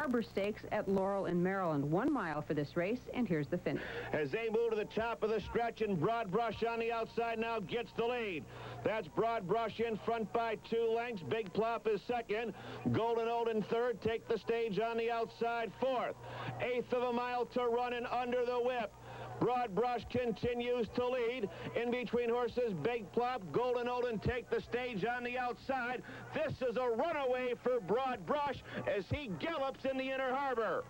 Harbor Stakes at Laurel in Maryland. 1 mile for this race, and here's the finish. As they move to the top of the stretch, and Broad Brush on the outside now gets the lead. That's Broad Brush in front by 2 lengths. Big Plop is second. Golden Old in third. Take the stage on the outside, fourth. 1/8 of a mile to run and under the whip. Broad Brush continues to lead. In between horses, Big Plop, Golden Olden take the stage on the outside. This is a runaway for Broad Brush as he gallops in the inner harbor.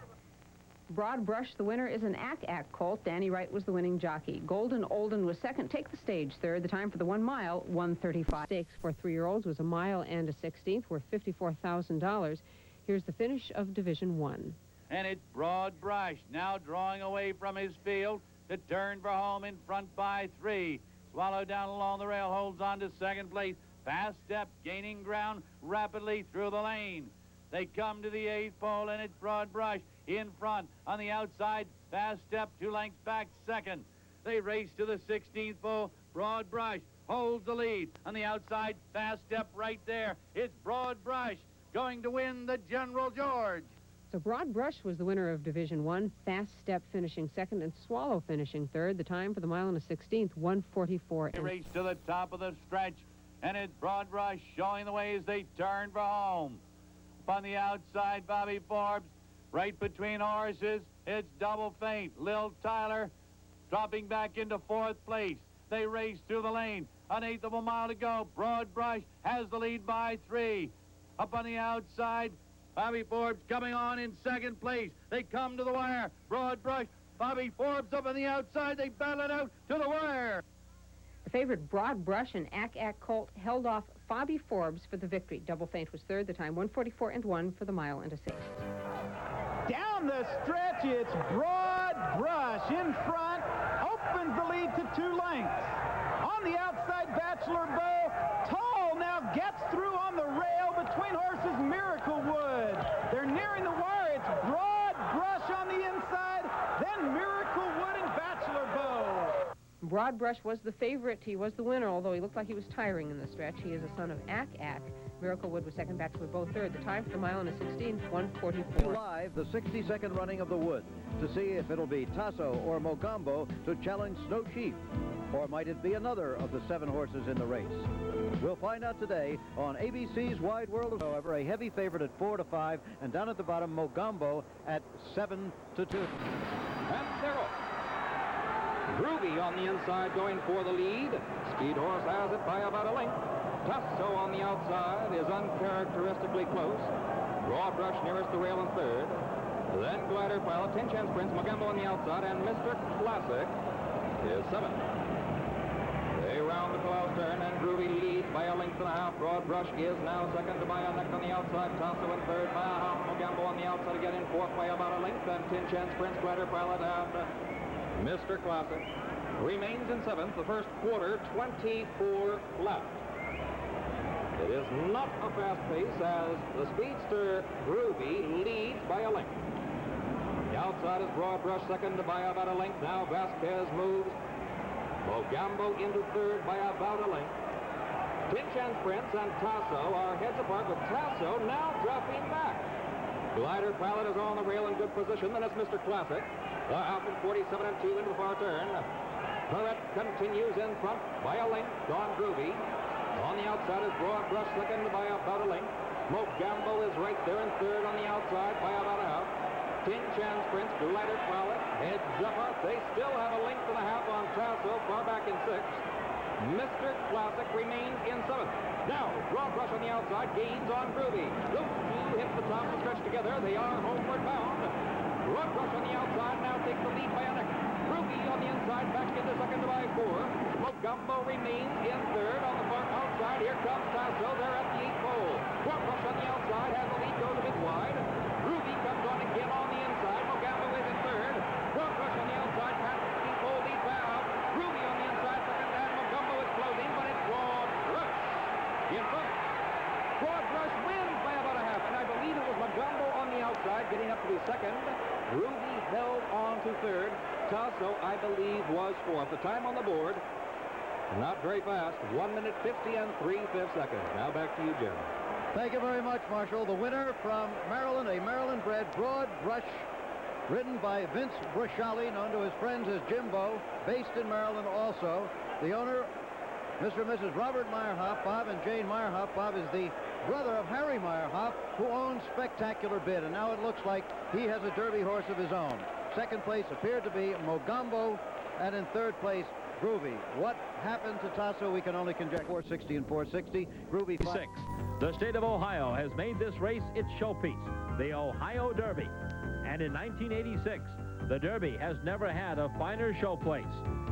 Broad Brush, the winner, is an Ack colt. Danny Wright was the winning jockey. Golden Olden was second. Take the stage third. The time for the 1 mile, 1:35. Stakes for 3-year-olds was 1 mile and a 16th, worth $54,000. Here's the finish of Division 1. And it's Broad Brush now drawing away from his field to turn for home in front by 3. Swallow down along the rail, holds on to second place. Fast step, gaining ground rapidly through the lane. They come to the 8th pole, and it's Broad Brush in front. On the outside, fast step, 2 lengths back, second. They race to the 16th pole. Broad Brush holds the lead. On the outside, fast step right there. It's Broad Brush going to win the General George. So Broad Brush was the winner of Division 1, Fast Step finishing second, and Swallow finishing third. The time for the mile and a 16th, 1:44. They race to the top of the stretch, and it's Broad Brush showing the way as they turn for home. Up on the outside, Bobby Forbes, right between horses, it's Double Feint. Lil Tyler dropping back into 4th place. They race through the lane. 1/8 of a mile to go. Broad Brush has the lead by 3. Up on the outside, Bobby Forbes coming on in 2nd place. They come to the wire. Broad Brush, Bobby Forbes up on the outside. They battle it out to the wire. The favorite Broad Brush and Ack colt held off Bobby Forbes for the victory. Double Feint was third. The time 1:44 and 1 for the mile and a 6th. Down the stretch, it's Broad Brush in front. Opens the lead to 2 lengths. On the outside, Bachelor Bow. Tall now gets through on the rail between horses Miracle Wood. They're nearing the wire. It's Broad Brush on the inside, then Miracle Wood and Bachelor Bow. Broad Brush was the favorite. He was the winner, although he looked like he was tiring in the stretch. He is a son of Ack. Miracle Wood was second, Bachelor Bow third. The time for the mile and a 16th, 1:44. Live, the 62nd running of the Wood, to see if it'll be Tasso or Mogambo to challenge Snow Chief. Or might it be another of the 7 horses in the race? We'll find out today on ABC's Wide World of... However, a heavy favorite at 4-5, and down at the bottom, Mogambo at 7-2. And they're off. Groovy on the inside going for the lead. Speed Horse has it by about a length. Tasso on the outside is uncharacteristically close. Broad Brush nearest the rail in third. Then Glider Pilot, 10 Chance Prince, Mogambo on the outside, and Mr. Classic is 7th. They round the cloud turn, and Groovy leads by a length and a half. Broad Brush is now second to Bionic on the outside. Tasso in third by a half. Mogambo on the outside again in fourth by about a length. And 10 Chance Prince, Glider Pilot, and Mr. Classic remains in 7th. The first quarter, 24 left. It is not a fast pace as the speedster Groovy leads by a length. The outside is Broad Brush second by about a length. Now Vasquez moves. Mogambo into third by about a length. 10 Chance Prince and Tasso are heads apart, with Tasso now dropping back. Glider Pilot is on the rail in good position. Then it's Mr. Classic. Out in 47 and 2 into the far turn. Barrett continues in front by a length on Groovy. On the outside is Broad Brush second by about a length. Mogambo is right there in third on the outside by about a half. 10 Chance Prince, Glider Pilot, heads up. They still have a length and a half on Tasso, far back in 6th. Mr. Classic remains in 7th. Now, Broad Brush on the outside, gains on Groovy. Those two hit the top of the stretch together. They are homeward bound. Broad Brush on the outside now takes the lead by a neck. Groovy on the inside, back into second by 4. Mogambo remains in third on the far outside. Here comes Tasso. They're at the 8th pole. Broad Brush on the outside has the lead, goes a bit wide. Groovy comes on again on the inside. Mogambo is in third. Broad Brush on the outside, past the 16th pole, leads by out. Groovy on the inside, second, and Mogambo is closing, but it's Broad Brush in front. Broad Brush wins by about a half, and I believe it was Mogambo on the outside, getting up to be second. Groovy held on to third. Tasso, I believe, was fourth. The time on the board, not very fast, 1 minute 50 and 3/5 seconds. Now back to you, Jim. Thank you very much, Marshall. The winner from Maryland, a Maryland-bred Broad Brush, ridden by Vince Brusciali, known to his friends as Jimbo, based in Maryland also. The owner, Mr. and Mrs. Robert Meyerhoff. Bob and Jane Meyerhoff. Bob is the brother of Harry Meyerhoff, who owns Spectacular Bid, and now it looks like he has a Derby horse of his own. Second place appeared to be Mogambo, and in third place, Groovy. What happened to Tasso, we can only conjecture. 460 and 460. Groovy 6. The state of Ohio has made this race its showpiece, the Ohio Derby. And in 1986, the Derby has never had a finer showplace.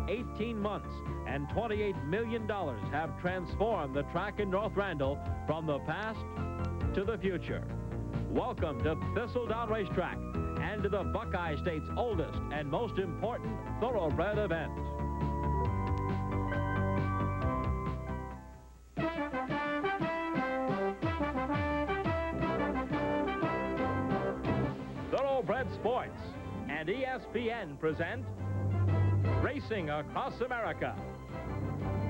18 months and $28 million have transformed the track in North Randall from the past to the future. Welcome to Thistledown Racetrack and to the Buckeye State's oldest and most important thoroughbred event. Thoroughbred Sports and ESPN present Racing Across America.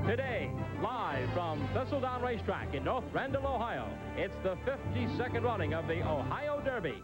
Today, live from Thistledown Racetrack in North Randall, Ohio, it's the 52nd running of the Ohio Derby.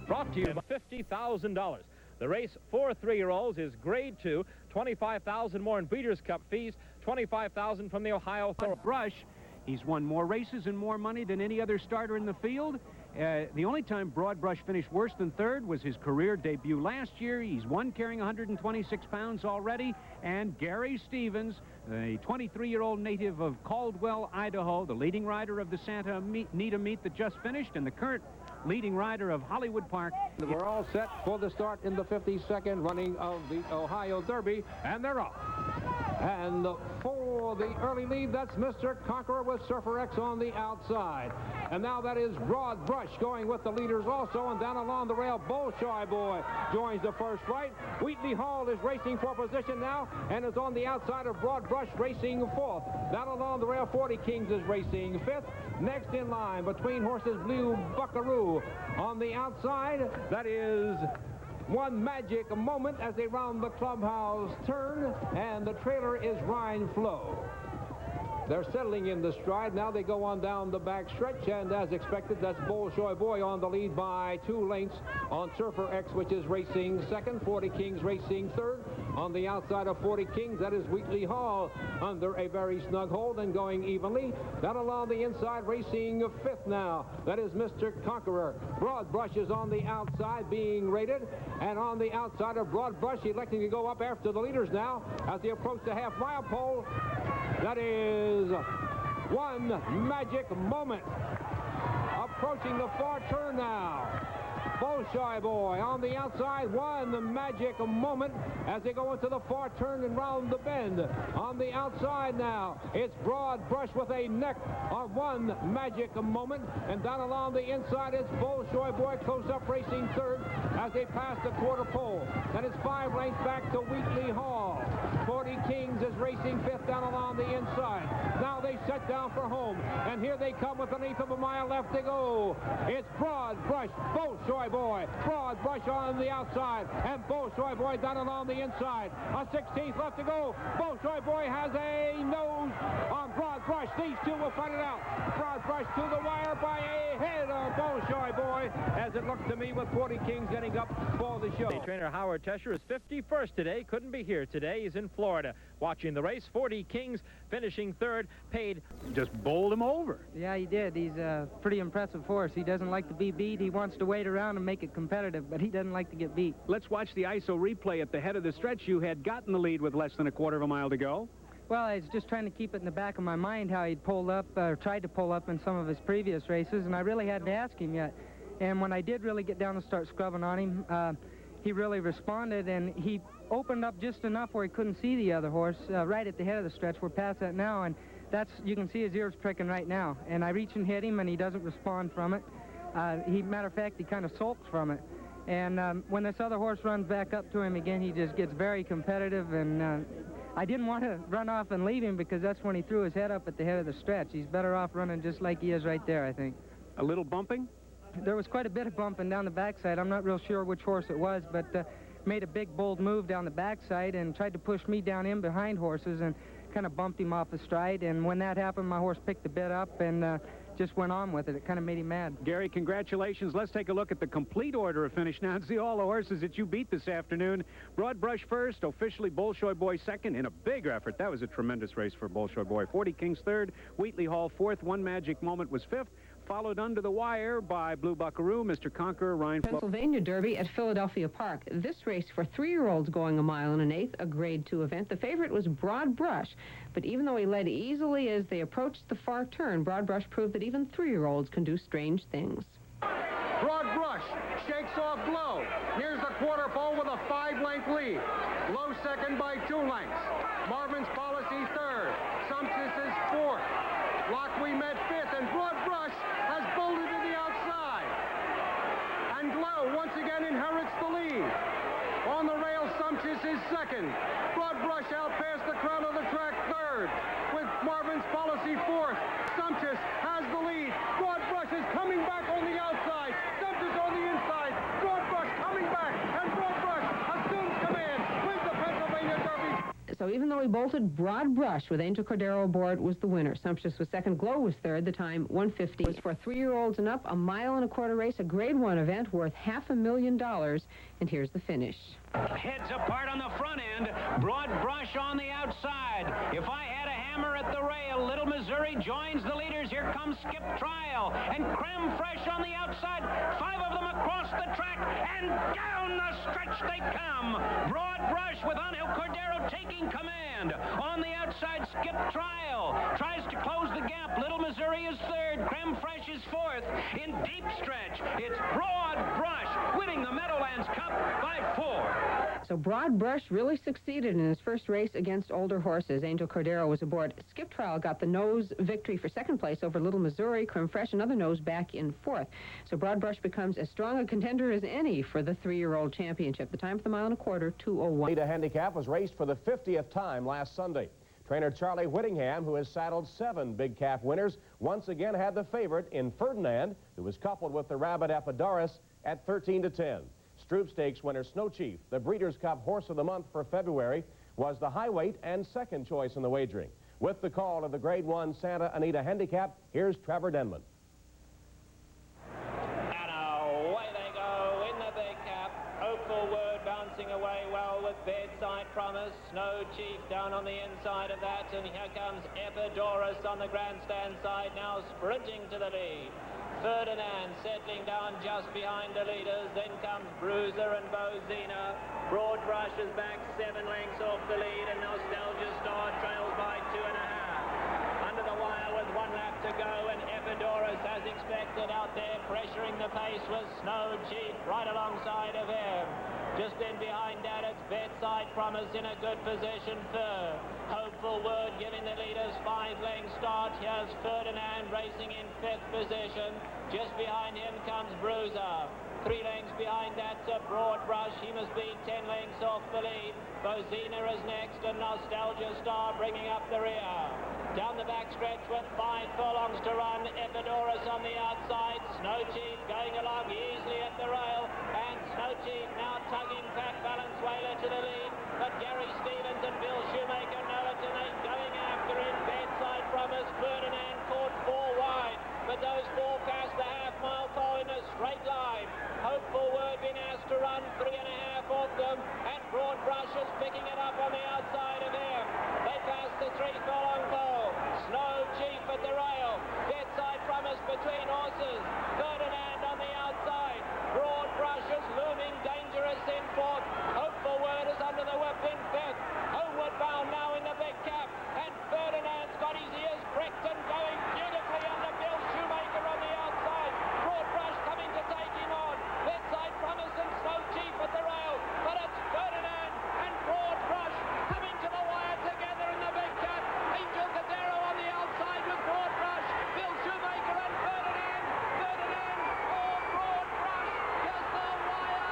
Brought to you by $50,000. The race for 3-year-olds is Grade 2, $25,000 more in Breeders' Cup fees, $25,000 from the Ohio Thoroughbred. Brush, he's won more races and more money than any other starter in the field. The only time Broad Brush finished worse than third was his career debut last year. He's won carrying 126 pounds already. And Gary Stevens, a 23-year-old native of Caldwell, Idaho, the leading rider of the Santa Anita meet that just finished, and the current leading rider of Hollywood Park. We're all set for the start in the 52nd running of the Ohio Derby, and they're off. And for the early lead, that's Mr. Conqueror with Surfer X on the outside. And now that is Broad Brush going with the leaders also, and down along the rail, Bolshoi Boy joins the first flight. Wheatley Hall is racing for position now and is on the outside of Broad Brush, racing fourth. Down along the rail, 40 Kings is racing fifth. Next in line between horses, Blue Buckaroo. On the outside, that is One Magic Moment as they round the clubhouse turn, and the trailer is Rhine Flow. They're settling in the stride. Now they go on down the back stretch, and as expected, that's Bolshoi Boy on the lead by 2 lengths on Surfer X, which is racing second. 40 Kings racing third. On the outside of 40 Kings, that is Wheatley Hall under a very snug hold and going evenly. Down along the inside, racing fifth now. That is Mr. Conqueror. Broad Brush is on the outside being rated, and on the outside of Broad Brush, electing to go up after the leaders now as they approach the half-mile pole. That is One Magic Moment. Approaching the far turn now. Bolshoi Boy on the outside, One Magic Moment as they go into the far turn and round the bend. On the outside now, it's Broad Brush with a neck on One Magic Moment, and down along the inside, it's Bolshoi Boy close up racing third as they pass the quarter pole. Then it's 5 lengths back to Wheatley Hall. 40 Kings is racing fifth down along the inside. Now they set down for home, and here they come with 1/8 of a mile left to go. It's Broad Brush, Bolshoi Boy, Broad Brush on the outside, and Bolshoi Boy down along the inside. A 16th left to go. Bolshoi Boy has a nose on Broad Brush. These two will fight it out. Broad Brush to the wire by a head of Bolshoi Boy, as it looked to me with 40 Kings getting up for the show. Trainer Howard Tesher is 51st today. Couldn't be here today. He's in Florida watching the race. 40 Kings finishing third. Paid. Just bowled him over. Yeah, he did. He's a pretty impressive horse. He doesn't like to be beat. He wants to wait around and make it competitive, but he doesn't like to get beat. Let's watch the ISO replay at the head of the stretch. You had gotten the lead with less than 1/4 of a mile to go. Well, I was just trying to keep it in the back of my mind how he'd pulled up, or tried to pull up in some of his previous races, and I really hadn't asked him yet. And when I did really get down and start scrubbing on him, he really responded, and he opened up just enough where he couldn't see the other horse right at the head of the stretch. We're past that now, and you can see his ears pricking right now. And I reach and hit him, and he doesn't respond from it. Matter of fact, he kind of sulks from it. And when this other horse runs back up to him again, he just gets very competitive, and I didn't want to run off and leave him because that's when he threw his head up at the head of the stretch. He's better off running just like he is right there, I think. A little bumping? There was quite a bit of bumping down the backside. I'm not real sure which horse it was, but made a big, bold move down the backside and tried to push me down in behind horses and kind of bumped him off the stride. And when that happened, my horse picked the bit up and just went on with it. It kind of made him mad. Gary, congratulations. Let's take a look at the complete order of finish now and see all the horses that you beat this afternoon. Broad Brush first, officially Bolshoi Boy second in a big effort. That was a tremendous race for Bolshoi Boy. 40 Kings third, Wheatley Hall fourth, One Magic Moment was fifth, followed under the wire by Blue Buckaroo, Mr. Conqueror, Ryan Pennsylvania Derby at Philadelphia Park. This race for 3-year-olds going a mile and an eighth, a grade 2 event. The favorite was Broad Brush, but even though he led easily as they approached the far turn, Broad Brush proved that even 3-year-olds can do strange things. Broad Brush shakes off Glow. Here's the quarter pole with a 5-length lead. Glow second by 2 lengths. Marvin's Policy third. Sumptuous is fourth. Lock We Met fifth, and Broad Brush has bolted to the outside. And Glow once again inherits the lead. On the rail, Sumptuous is second. Broad Brush out past the crown of the track third, with Marvin's Policy fourth. Sumptuous has the lead. Broad Brush is coming back on the outside. Sumptuous on the inside. Broad Brush coming back, and Broad Brush assumes command. Wins the Pennsylvania Derby. So even though he bolted, Broad Brush with Angel Cordero aboard was the winner. Sumptuous was second, Glow was third. The time 1:50 was for 3-year-olds and up, a 1.25-mile race, a grade 1 event worth $500,000. And here's the finish. Heads apart on the front end, Broad Brush on the outside. If I had a hammer at the rail, Little Missouri joins the leaders. Here comes Skip Trial and Creme Fresh on the outside. 5 of them across the track, and down the stretch they come. Broad Brush with Angel Cordero taking command. On the outside, Skip Trial tries to close the gap. Little Missouri is third. Creme Fresh is fourth. In deep stretch, it's Broad Brush winning the Meadowlands Cup by 4. So Broad Brush really succeeded in his first race against older horses. Angel Cordero was aboard. Skip Trial got the nose victory for second place over Little Missouri. Creme Fresh, another nose, back in fourth. So Broad Brush becomes as strong a contender as any for the 3-year-old championship. The time for the 1.25 mile, 2:01. Anita Handicap was raced for the 50th time last Sunday. Trainer Charlie Whittingham, who has saddled 7 big calf winners, once again had the favorite in Ferdinand, who was coupled with the Rabbit Epidaurus at 13-10. Stroop Stakes winner Snow Chief, the Breeders' Cup Horse of the Month for February, was the high weight and second choice in the wagering. With the call of the Grade 1 Santa Anita Handicap, here's Trevor Denman. And away they go in the big cap. Hopeful Word bouncing away well with Bedside Promise. Snow Chief down on the inside of that, and here comes Epidaurus on the grandstand side now, sprinting to the lead. Ferdinand settling down just behind the leaders. Then comes Bruiser and Bozina. Broad Brush is back 7 lengths off the lead, and Nostalgia Star trails by 2.5. Under the wire with 1 lap to go, and Epidaurus, as expected, out there pressuring the pace with Snow Chief right alongside of him. Just in behind that, it's Bedside Promise in a good position third. Hopeful Word giving the leaders 5 lengths start. Here's Ferdinand racing in 5th position. Just behind him comes Bruiser. 3 lengths behind that to Broad Brush. He must be 10 lengths off the lead. Bozina is next, and Nostalgia Star bringing up the rear. Down the back stretch with 5 furlongs to run. Epidaurus on the outside. Snow Chief going along easily at the rail, and Snow Chief now tugging Pat Valenzuela to the lead. But Gary Stevens and Bill Shoemaker know it, and they're going after him. Bedside Promise, Ferdinand caught 4 wide, but those 4 passed the half-mile pole in a straight line. Hopeful Word been asked to run 3.5 off them, and Broad Brush is picking it up on the outside of him. They passed the 3-furlong pole. Snow Chief at the rail. Bedside Promise between horses. Ferdinand on the outside. Broad Brush is looming dangerous in 4th. Hopeful Word is under the whip in 5th. Homeward bound now in the big cap, and Ferdinand's got his ears pricked and going beautifully under Bill Shoemaker on the outside. Broad Brush coming to take him on. Bedside Promise and Snow Chief at the rail, but it's Ferdinand and Broad Brush coming to the wire together in the big cap. Angel Cordero on the outside with Broad Brush. Bill Shoemaker and Ferdinand. Ferdinand or Broad Brush. Here's the wire.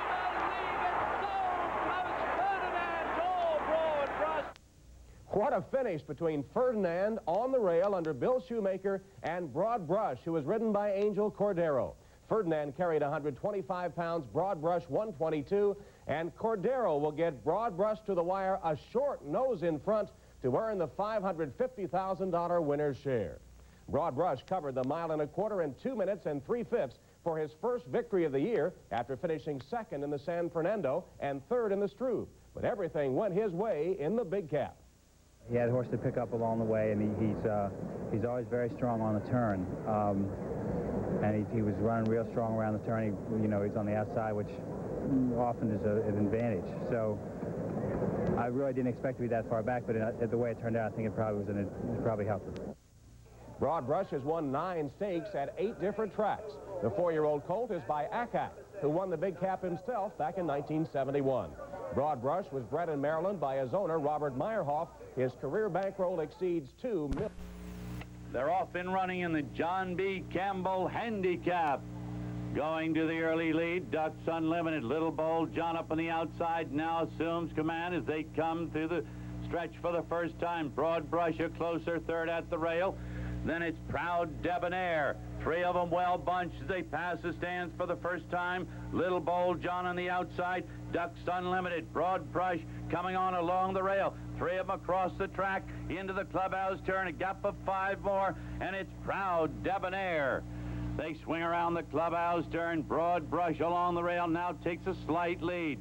I believe it's so close. Ferdinand or Broad Brush. What a finish between Ferdinand on the rail under Bill Shoemaker and Broad Brush, who was ridden by Angel Cordero. Ferdinand carried 125 pounds, Broad Brush 122, and Cordero will get Broad Brush to the wire, a short nose in front, to earn the $550,000 winner's share. Broad Brush covered the 1.25 miles in 2 minutes and 3/5 for his first victory of the year after finishing second in the San Fernando and third in the Struve. But everything went his way in the Big Cap. He had a horse to pick up along the way, and he's always very strong on the turn. And he was running real strong around the turn. He's on the outside, which often is an advantage. So I really didn't expect to be that far back, but the way it turned out, I think it probably helped him. Broad Brush has won 9 stakes at 8 different tracks. The 4-year-old colt is by Akak, who won the Big Cap himself back in 1971. Broad Brush was bred in Maryland by his owner, Robert Meyerhoff. His career bankroll exceeds $2 million. They're off and running in the John B. Campbell Handicap. Going to the early lead, Ducks Unlimited. Little Bold John up on the outside now assumes command as they come through the stretch for the first time. Broad Brush a closer third at the rail. Then it's Proud Debonair. 3 of them well bunched as they pass the stands for the first time. Little Bold John on the outside. Ducks Unlimited. Broad Brush coming on along the rail. 3 of them across the track into the clubhouse turn. A gap of 5 more, and it's Proud Debonair. They swing around the clubhouse turn. Broad Brush along the rail now takes a slight lead.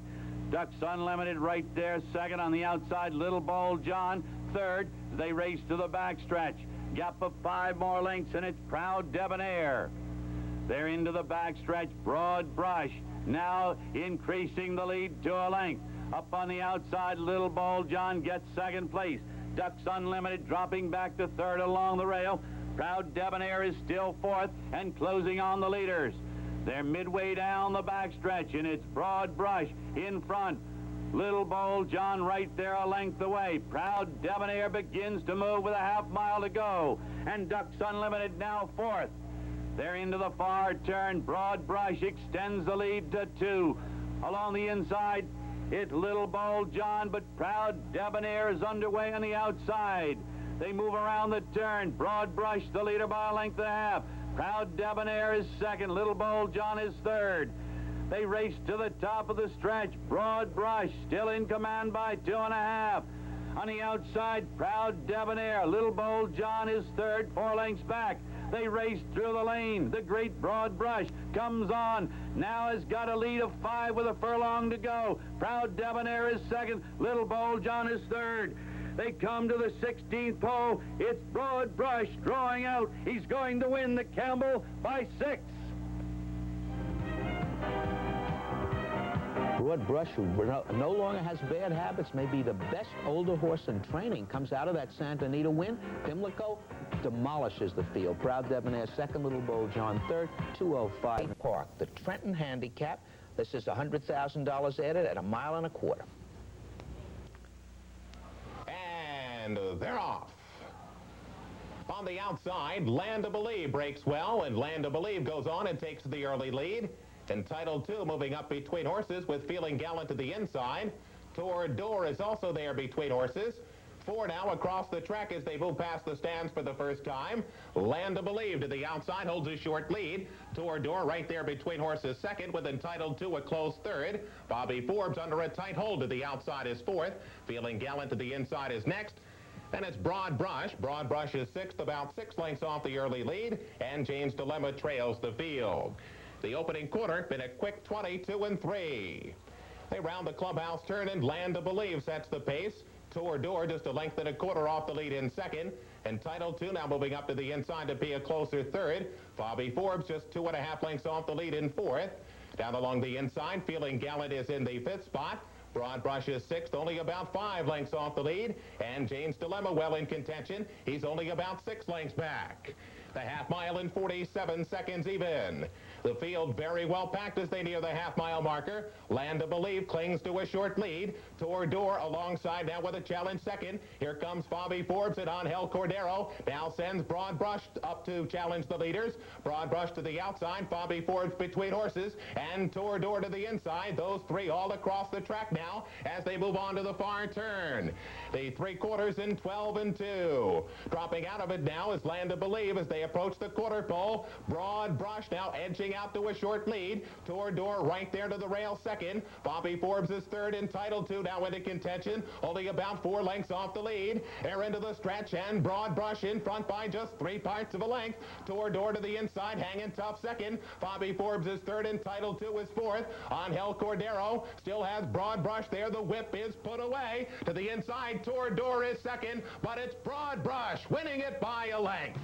Ducks Unlimited right there, second on the outside. Little Bold John, third. They race to the backstretch. Gap of 5 more lengths, and it's Proud Debonair. They're into the backstretch. Broad Brush now increasing the lead to a length. Up on the outside, Little Bold John gets second place. Ducks Unlimited dropping back to third along the rail. Proud Debonair is still fourth and closing on the leaders. They're midway down the backstretch, and it's Broad Brush in front. Little Bold John right there a length away. Proud Debonair begins to move with a ½ mile to go. And Ducks Unlimited now fourth. They're into the far turn. Broad Brush extends the lead to 2. Along the inside, it's Little Bold John, but Proud Debonair is underway on the outside. They move around the turn. Broad Brush the leader by a length and a half. Proud Debonair is second. Little Bold John is third. They race to the top of the stretch. Broad Brush still in command by 2.5. On the outside, Proud Debonair. Little Bold John is third, 4 lengths back. They race through the lane. The great Broad Brush comes on. Now has got a lead of 5 with a furlong to go. Proud Debonair is second. Little Bold John is third. They come to the 16th pole. It's Broad Brush drawing out. He's going to win the Campbell by 6. Broad Brush, who no longer has bad habits, may be the best older horse in training, comes out of that Santa Anita win. Pimlico demolishes the field. Proud Debonair second, Little Bold John third, 2:05 Park. The Trenton Handicap. This is $100,000 added at 1.25 miles. And they're off. On the outside, Land of Believe breaks well, and Land of Believe goes on and takes the early lead. Entitled 2 moving up between horses with Feeling Gallant to the inside. Tour is also there between horses. 4 now across the track as they move past the stands for the first time. Land of Believe to the outside holds a short lead. Tour right there between horses second, with Entitled 2 a close third. Bobby Forbes under a tight hold to the outside is fourth. Feeling Gallant to the inside is next. Then it's Broad Brush. Broad Brush is sixth, about 6 lengths off the early lead, and Jane's Dilemma trails the field. The opening quarter been a quick 22-3. They round the clubhouse turn, and Land of Believe sets the pace. Tour just a length and a quarter off the lead in second. Entitled 2 now moving up to the inside to be a closer third. Bobby Forbes just 2.5 lengths off the lead in fourth. Down along the inside, Feeling Gallant is in the 5th spot. Broad Brush is 6th, only about 5 lengths off the lead. And Jane's Dilemma well in contention. He's only about 6 lengths back. The ½ mile in 47 seconds even. The field very well packed as they near the ½ mile marker. Land of Believe clings to a short lead. Tour alongside now with a challenge second. Here comes Bobby Forbes and Angel Cordero. Now sends Broad Brush up to challenge the leaders. Broad Brush to the outside. Bobby Forbes between horses. And Tour to the inside. Those 3 all across the track now as they move on to the far turn. The 3/4 in 12-2. Dropping out of it now is Land of Believe as they approach the quarter pole. Broad Brush now edging moving out to a short lead. Tour right there to the rail second. Bobby Forbes is third, entitled to now into contention. Only about 4 lengths off the lead. Air into the stretch and Broad Brush in front by just 3/4 of a length. Tour to the inside, hanging tough second. Bobby Forbes is third, entitled to is fourth. Angel Cordero still has Broad Brush there. The whip is put away. To the inside, Tour is second, but it's Broad Brush winning it by a length.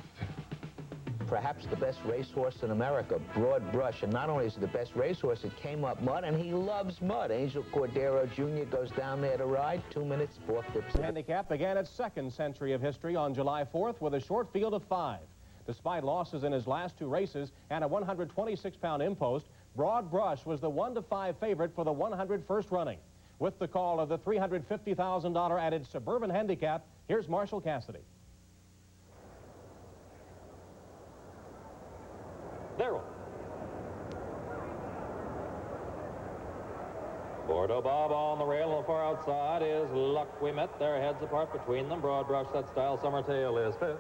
Perhaps the best racehorse in America, Broad Brush. And not only is he the best racehorse, it came up mud, and he loves mud. Angel Cordero Jr. goes down there to ride. 2 minutes, 4 flips. The handicap began its second century of history on July 4th with a short field of 5. Despite losses in his last 2 races and a 126-pound impost, Broad Brush was the 1-5 favorite for the 101st running. With the call of the $350,000 added Suburban handicap, here's Marshall Cassidy. Darrell. Bordeaux Bob on the rail on the far outside is Luck We Met. Their heads apart between them. Broad Brush, that style. Summertail is fifth.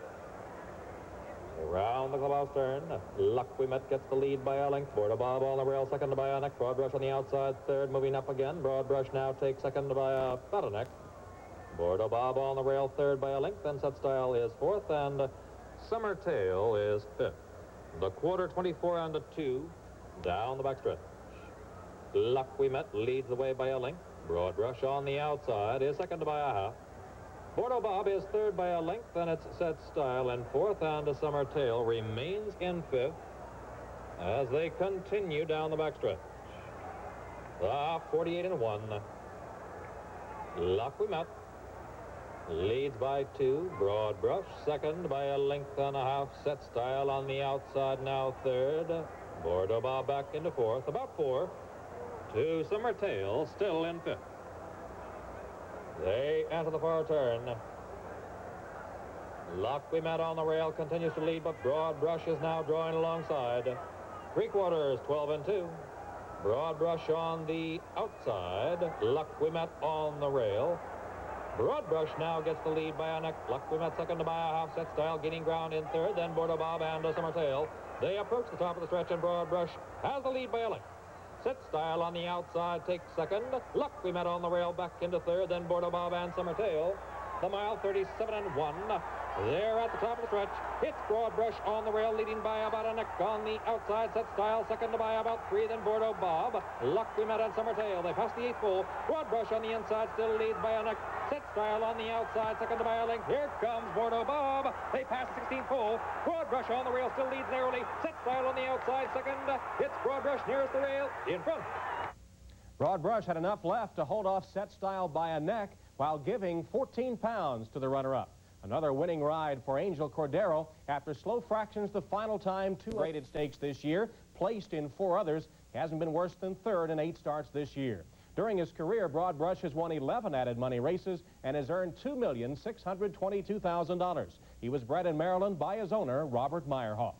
Around the clubhouse turn. Luck We Met gets the lead by a length. Bordeaux Bob on the rail, second by a neck. Broad Brush on the outside, third, moving up again. Broad Brush now takes second by about a neck. Bordeaux Bob on the rail, third by a length. Then Set Style is fourth, and Summertail is fifth. The quarter, 24 and a 2, down the backstretch. Luck We Met leads the way by a length. Broad Brush on the outside is second by a half. Bordeaux Bob is third by a length, and it's Set Style in fourth, and Summertail remains in fifth as they continue down the backstretch. 48 and 1. Luck We Met leads by 2. Broad Brush second by a length and a half. Set Style on the outside now third. Bordeaux Bob back into fourth, about 4. To Summertail still in fifth. They enter the far turn. Luck We Met on the rail continues to lead, but Broad Brush is now drawing alongside. 3/4, 12 and 2. Broad Brush on the outside. Luck We Met on the rail. Broad Brush now gets the lead by a neck. Luck We Met second by a half. Set Style gaining ground in third. Then Bordeaux Bob and Summertail. They approach the top of the stretch, and Broad Brush has the lead by a length. Set Style on the outside takes second. Luck We Met on the rail back into third. Then Bordeaux Bob and Summertail. The mile, 37 and 1. They're at the top of the stretch. It's Broad Brush on the rail, leading by about a neck on the outside. Set Style second by about 3. Then Bordeaux Bob. Luck We Met and Summertail. They pass the 8th pole. Broad Brush on the inside still leads by a neck. Set Style on the outside, second by a length. Here comes Bordeaux Bob. They pass the 16th pole. Broad Brush on the rail still leads narrowly. Set Style on the outside, second. It's Broad Brush nearest the rail in front. Broad Brush had enough left to hold off Set Style by a neck while giving 14 pounds to the runner-up. Another winning ride for Angel Cordero after slow fractions the final time. 2 rated stakes this year, placed in 4 others. He hasn't been worse than third in 8 starts this year. During his career, Broad Brush has won 11 added money races and has earned $2,622,000. He was bred in Maryland by his owner, Robert Meyerhoff.